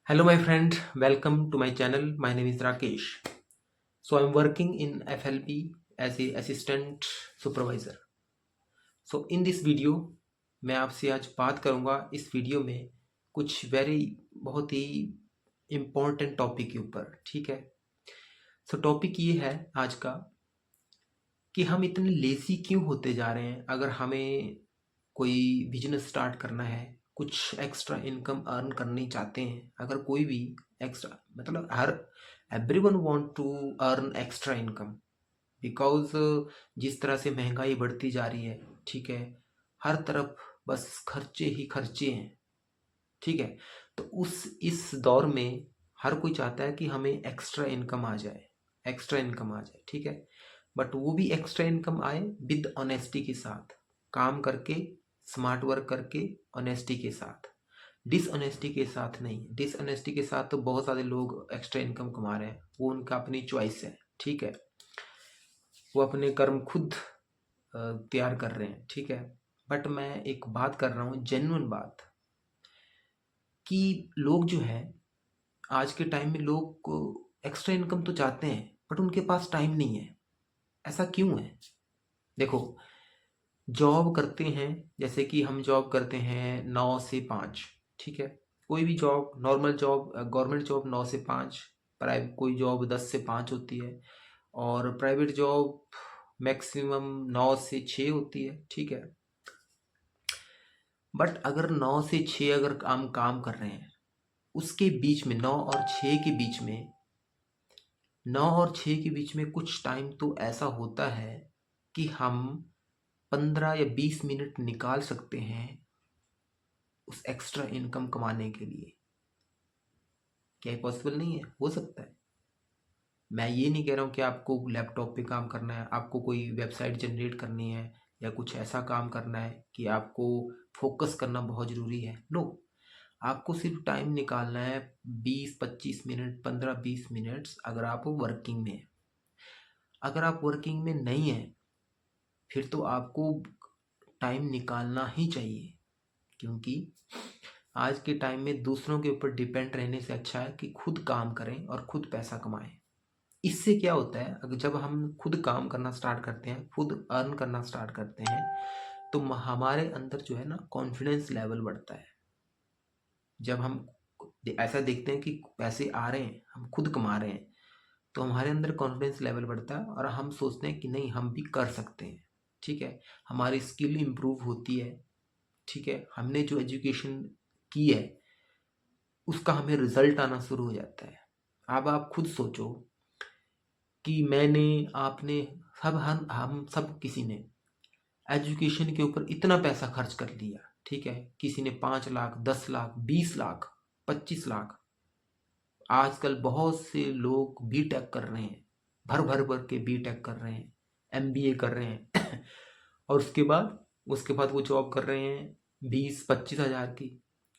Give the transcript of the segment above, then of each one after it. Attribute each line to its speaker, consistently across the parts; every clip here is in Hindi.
Speaker 1: Hello, my friend. Welcome to my channel. My name is Rakesh. So, I'm working in FLP as a assistant supervisor. So, in this video, मैं आपसे आज बात करूंगा इस वीडियो में कुछ बहुत ही इम्पोर्टेंट टॉपिक के ऊपर। ठीक है। सो टॉपिक ये है आज का कि हम इतने लेजी क्यों होते जा रहे हैं। अगर हमें कोई बिजनेस स्टार्ट करना है, कुछ एक्स्ट्रा इनकम अर्न करनी चाहते हैं, अगर कोई भी एक्स्ट्रा मतलब हर everyone want to earn extra income because जिस तरह से महंगाई बढ़ती जा रही है, ठीक है, हर तरफ बस खर्चे ही खर्चे हैं। ठीक है। तो उस इस दौर में हर कोई चाहता है कि हमें एक्स्ट्रा इनकम आ जाए, एक्स्ट्रा इनकम आ जाए। ठीक है। बट वो भी एक्स्ट्रा इनकम आए विद ऑनेस्टी के साथ, काम करके, स्मार्ट वर्क करके, ऑनेस्टी के साथ। डिसऑनेस्टी के साथ नहीं। डिसऑनेस्टी के साथ तो बहुत सारे लोग एक्स्ट्रा इनकम कमा रहे हैं, वो उनका अपनी चॉइस है। ठीक है। वो अपने कर्म खुद तैयार कर रहे हैं। ठीक है। बट मैं एक बात कर रहा हूँ, जेन्युइन बात, कि लोग जो है आज के टाइम में लोग एक्स्ट्रा इनकम तो चाहते हैं बट उनके पास टाइम नहीं है। ऐसा क्यों है? देखो, जॉब करते हैं, जैसे कि हम जॉब करते हैं 9 से 5। ठीक है। कोई भी job, normal job, government job 9 से 5, प्राइवेट कोई जॉब 10 से 5 होती है, और प्राइवेट जॉब मैक्सिमम 9 से 6 होती है। ठीक है। बट अगर 9 से 6 अगर हम काम कर रहे हैं, उसके बीच में 9 और 6 के बीच में, 9 और 6 के बीच में कुछ टाइम तो ऐसा होता है कि हम 15 या 20 मिनट निकाल सकते हैं उस एक्स्ट्रा इनकम कमाने के लिए। क्या ये पॉसिबल नहीं है? हो सकता है। मैं ये नहीं कह रहा हूँ कि आपको लैपटॉप पे काम करना है, आपको कोई वेबसाइट जनरेट करनी है, या कुछ ऐसा काम करना है कि आपको फोकस करना बहुत ज़रूरी है। नो, आपको सिर्फ टाइम निकालना है 20-25 मिनट, 15-20 मिनट्स, अगर आप वर्किंग में हैं। अगर आप वर्किंग में नहीं हैं, फिर तो आपको टाइम निकालना ही चाहिए, क्योंकि आज के टाइम में दूसरों के ऊपर डिपेंड रहने से अच्छा है कि खुद काम करें और खुद पैसा कमाएं। इससे क्या होता है, अगर जब हम खुद काम करना स्टार्ट करते हैं, खुद अर्न करना स्टार्ट करते हैं, तो हमारे अंदर जो है ना, कॉन्फिडेंस लेवल बढ़ता है। जब हम ऐसा देखते हैं कि पैसे आ रहे हैं, हम खुद कमा रहे हैं, तो हमारे अंदर कॉन्फिडेंस लेवल बढ़ता है और हम सोचते हैं कि नहीं, हम भी कर सकते हैं। ठीक है। हमारी स्किल इम्प्रूव होती है। ठीक है। हमने जो एजुकेशन की है उसका हमें रिजल्ट आना शुरू हो जाता है। अब आप खुद सोचो कि मैंने, आपने, हम सब किसी ने एजुकेशन के ऊपर इतना पैसा खर्च कर लिया। ठीक है। किसी ने 5 लाख, 10 लाख, 20 लाख, 25 लाख। आजकल बहुत से लोग बीटेक कर रहे हैं, भर भर भर के बीटेक कर रहे हैं, एमबीए कर रहे हैं और उसके बाद वो जॉब कर रहे हैं 20-25 हज़ार की।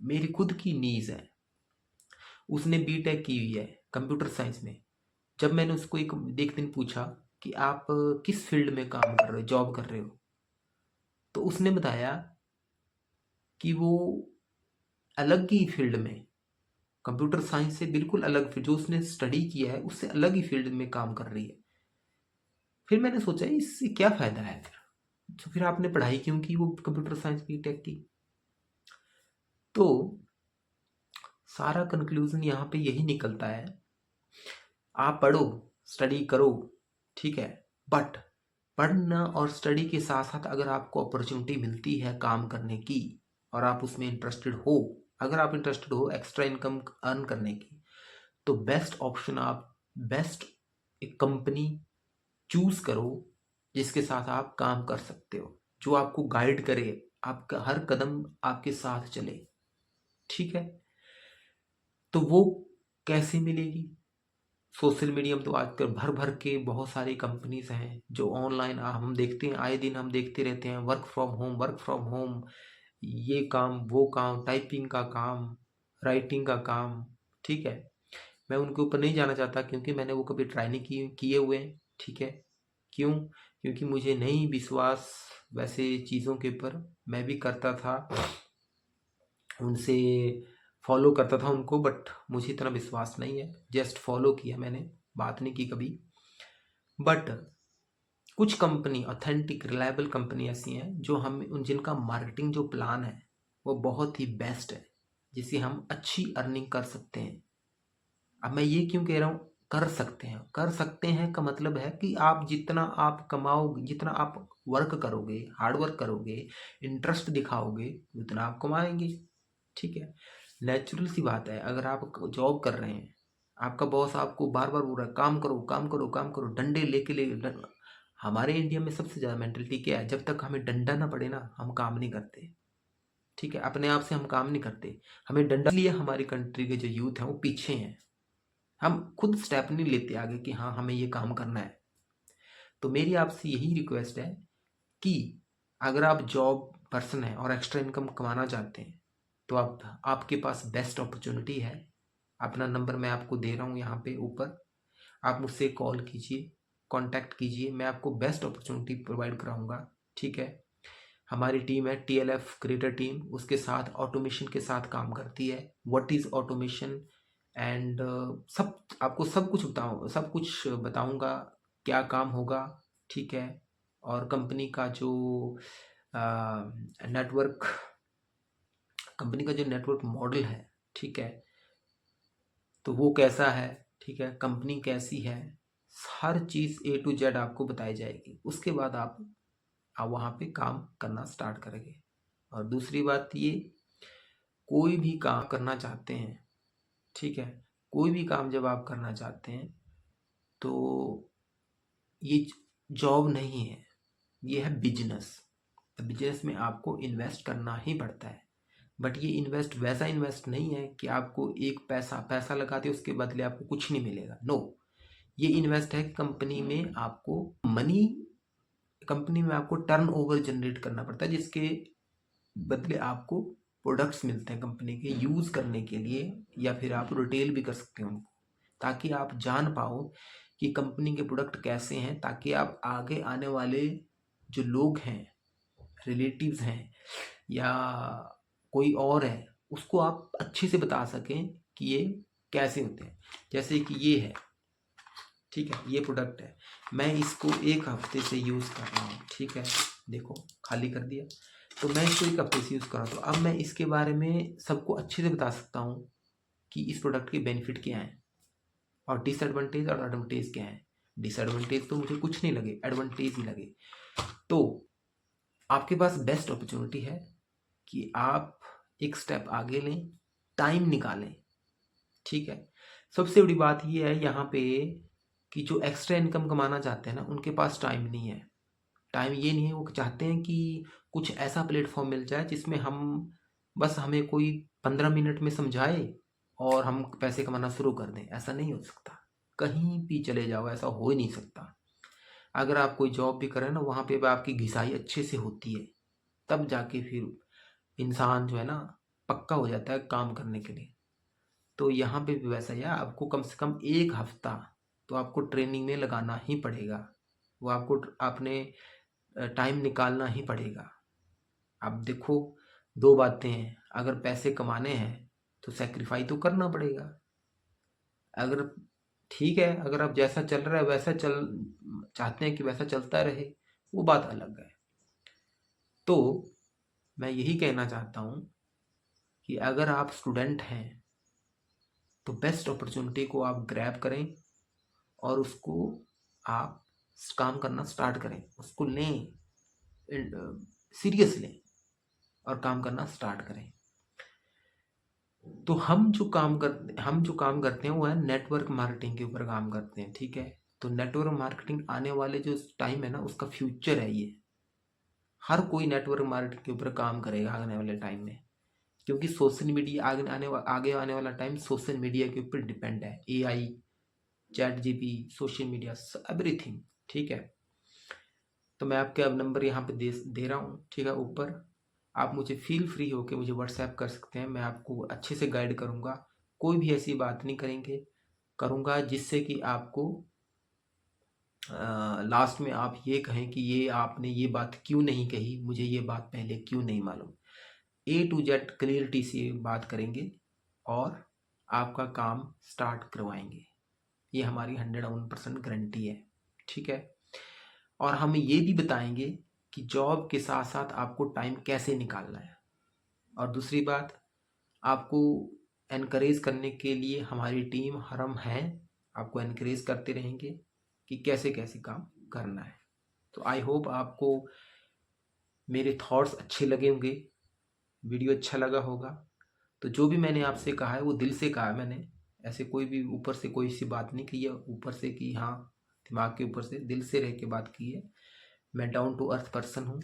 Speaker 1: मेरी खुद की नीज है, उसने बीटेक की हुई है कंप्यूटर साइंस में। जब मैंने उसको एक दिन पूछा कि आप किस फील्ड में काम कर रहे हो, जॉब कर रहे हो, तो उसने बताया कि वो अलग ही फील्ड में, कंप्यूटर साइंस से बिल्कुल अलग फील्ड, जो उसने स्टडी किया है उससे अलग ही फील्ड में काम कर रही है। फिर मैंने सोचा इससे क्या फ़ायदा है फिर, तो फिर आपने पढ़ाई क्यों की वो कंप्यूटर साइंस बीटेक की? तो सारा कंक्लूजन यहाँ पे यही निकलता है, आप पढ़ो, स्टडी करो, ठीक है, बट पढ़ना और स्टडी के साथ साथ अगर आपको अपॉर्चुनिटी मिलती है काम करने की और आप उसमें इंटरेस्टेड हो, अगर आप इंटरेस्टेड हो एक्स्ट्रा इनकम अर्न करने की, तो बेस्ट ऑप्शन, आप बेस्ट एक कंपनी चूज करो जिसके साथ आप काम कर सकते हो, जो आपको गाइड करे, आपका हर कदम आपके साथ चले। ठीक है। तो वो कैसे मिलेगी? सोशल मीडिया में तो आजकल भर भर के बहुत सारी कंपनीज हैं जो ऑनलाइन, हम देखते हैं, आए दिन हम देखते रहते हैं, work from home, work from home, ये काम, वो काम, टाइपिंग का काम, राइटिंग का काम। ठीक है। मैं उनके ऊपर नहीं जाना चाहता क्योंकि मैंने वो कभी ट्राई नहीं किए हुए हैं। ठीक है। क्यों? क्योंकि मुझे नहीं विश्वास वैसे चीज़ों के ऊपर। मैं भी करता था, उनसे फॉलो करता था उनको, बट मुझे इतना विश्वास नहीं है, जस्ट फॉलो किया मैंने, बात नहीं की कभी। बट कुछ कंपनी ऑथेंटिक रिलायबल कंपनी ऐसी हैं जो हम जिनका मार्केटिंग जो प्लान है वो बहुत ही बेस्ट है, जिससे हम अच्छी अर्निंग कर सकते हैं। अब मैं ये क्यों कह रहा हूँ कर सकते हैं का मतलब है कि आप जितना आप कमाओगे, जितना आप वर्क करोगे, हार्ड वर्क करोगे, इंटरेस्ट दिखाओगे, उतना आप कमाएंगे। ठीक है, नेचुरल सी बात है। अगर आप जॉब कर रहे हैं, आपका बॉस आपको बार बार बोल रहा है काम करो काम करो काम करो, डंडे लेके हमारे इंडिया में सबसे ज़्यादा मेंटलिटी क्या है, जब तक हमें डंडा ना पड़े ना हम काम नहीं करते। ठीक है, अपने आप से हम काम नहीं करते, हमें डंडा लिए हमारी कंट्री के जो यूथ हैं वो पीछे हैं, हम खुद स्टेप नहीं लेते आगे कि हाँ हमें ये काम करना है। तो मेरी आपसे यही रिक्वेस्ट है कि अगर आप जॉब पर्सन हैं और एक्स्ट्रा इनकम कमाना चाहते हैं तो आपके पास बेस्ट अपॉर्चुनिटी है। अपना नंबर मैं आपको दे रहा हूँ यहाँ पे ऊपर, आप मुझसे कॉल कीजिए, कांटेक्ट कीजिए, मैं आपको बेस्ट अपॉर्चुनिटी प्रोवाइड कराऊंगा। ठीक है, हमारी टीम है TLF क्रिएटर टीम, उसके साथ ऑटोमेशन के साथ काम करती है। व्हाट इज़ ऑटोमेशन एंड सब आपको सब कुछ बताऊंगा क्या काम होगा। ठीक है, और कंपनी का जो नेटवर्क मॉडल है, ठीक है, तो वो कैसा है, ठीक है, कंपनी कैसी है, हर चीज़ A to Z आपको बताई जाएगी। उसके बाद आप वहाँ पे काम करना स्टार्ट करेंगे। और दूसरी बात ये, कोई भी काम करना चाहते हैं, ठीक है, कोई भी काम जब आप करना चाहते हैं तो ये जॉब नहीं है, ये है बिजनेस। बिजनेस में आपको इन्वेस्ट करना ही पड़ता है, बट ये इन्वेस्ट वैसा इन्वेस्ट नहीं है कि आपको एक पैसा लगाते उसके बदले आपको कुछ नहीं मिलेगा। नो, ये इन्वेस्ट है कंपनी में, कंपनी में आपको टर्न ओवर जनरेट करना पड़ता है, जिसके बदले आपको प्रोडक्ट्स मिलते हैं कंपनी के यूज़ करने के लिए, या फिर आप रिटेल भी कर सकते हैं उनको, ताकि आप जान पाओ कि कंपनी के प्रोडक्ट कैसे हैं, ताकि आप आगे आने वाले जो लोग हैं, रिलेटिव्स हैं या कोई और है, उसको आप अच्छे से बता सकें कि ये कैसे होते हैं। जैसे कि ये है, ठीक है, ये प्रोडक्ट है, मैं इसको 1 हफ्ते से यूज़ कर रहा हूँ। ठीक है, देखो खाली कर दिया, तो मैं इसको 1 हफ्ते से यूज़ कर रहा हूँ, तो अब मैं इसके बारे में सबको अच्छे से बता सकता हूँ कि इस प्रोडक्ट के बेनिफिट क्या हैं और डिसएडवांटेज और एडवांटेज क्या है। डिसएडवांटेज तो मुझे कुछ नहीं लगे, एडवांटेज ही लगे। तो आपके पास बेस्ट अपॉर्चुनिटी है कि आप एक स्टेप आगे लें, टाइम निकालें। ठीक है, सबसे बड़ी बात ये है यहाँ पे कि जो एक्स्ट्रा इनकम कमाना चाहते हैं ना, उनके पास टाइम नहीं है। टाइम ये नहीं है, वो चाहते हैं कि कुछ ऐसा प्लेटफॉर्म मिल जाए जिसमें हमें कोई 15 मिनट में समझाए और हम पैसे कमाना शुरू कर दें। ऐसा नहीं हो सकता, कहीं भी चले जाओ ऐसा हो ही नहीं सकता। अगर आप कोई जॉब भी करें ना, वहाँ पे भी आपकी घिसाई अच्छे से होती है, तब जाके फिर इंसान जो है ना पक्का हो जाता है काम करने के लिए। तो यहाँ पे भी वैसा ही है, आपको कम से कम 1 हफ्ता तो आपको ट्रेनिंग में लगाना ही पड़ेगा, वो आपको अपने टाइम निकालना ही पड़ेगा। अब देखो, 2 बातें हैं, अगर पैसे कमाने हैं तो सेक्रीफाई तो करना पड़ेगा। अगर ठीक है, अगर आप जैसा चल रहा है वैसा चाहते हैं कि वैसा चलता रहे, वो बात अलग है। तो मैं यही कहना चाहता हूँ कि अगर आप स्टूडेंट हैं तो बेस्ट अपॉर्चुनिटी को आप ग्रैब करें और उसको आप काम करना स्टार्ट करें, उसको लें, सीरियस लें और काम करना स्टार्ट करें। तो हम जो काम करते हैं वो है नेटवर्क मार्केटिंग के ऊपर काम करते हैं। ठीक है, तो नेटवर्क मार्केटिंग आने वाले जो टाइम है ना, उसका फ्यूचर है ये। हर कोई नेटवर्क मार्केटिंग के ऊपर काम करेगा आने वाले टाइम में, क्योंकि सोशल मीडिया आगे आने वाला टाइम सोशल मीडिया के ऊपर डिपेंड है। AI, ChatGPT, social media, everything. ठीक है, तो मैं आपके अब नंबर यहाँ पे दे रहा हूँ, ठीक है, ऊपर। आप मुझे फील फ्री होकर मुझे व्हाट्सएप कर सकते हैं, मैं आपको अच्छे से गाइड करूँगा। कोई भी ऐसी बात नहीं करूँगा जिससे कि आपको लास्ट में आप ये कहें कि ये आपने ये बात क्यों नहीं कही, मुझे ये बात पहले क्यों नहीं मालूम। A to Z क्लियरिटी से बात करेंगे और आपका काम स्टार्ट करवाएंगे। ये हमारी 101% गारंटी है, ठीक है। और हम ये भी बताएंगे कि जॉब के साथ साथ आपको टाइम कैसे निकालना है। और दूसरी बात, आपको एनकरेज करने के लिए हमारी टीम हम हैं, आपको एनकरेज करते रहेंगे कि कैसे कैसे काम करना है। तो आई होप आपको मेरे थॉट्स अच्छे लगे होंगे, वीडियो अच्छा लगा होगा। तो जो भी मैंने आपसे कहा है वो दिल से कहा है मैंने, ऐसे कोई भी ऊपर से कोई सी बात नहीं की है ऊपर से कि हाँ दिमाग के ऊपर से, दिल से रह के बात की है। मैं डाउन टू अर्थ पर्सन हूँ।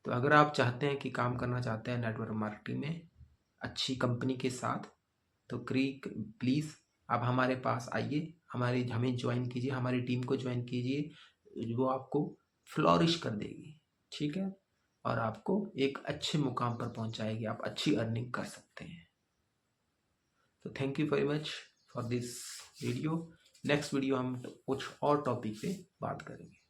Speaker 1: तो अगर आप चाहते हैं कि काम करना चाहते हैं नेटवर्क मार्केटिंग में अच्छी कंपनी के साथ, तो प्लीज़ आप हमारे पास आइए, हमें ज्वाइन कीजिए, हमारी टीम को ज्वाइन कीजिए, वो आपको फ्लॉरिश कर देगी, ठीक है, और आपको एक अच्छे मुकाम पर पहुंचाएगी, आप अच्छी अर्निंग कर सकते हैं। तो thank you very much for this video. Next video हम कुछ और टॉपिक पे बात करेंगे।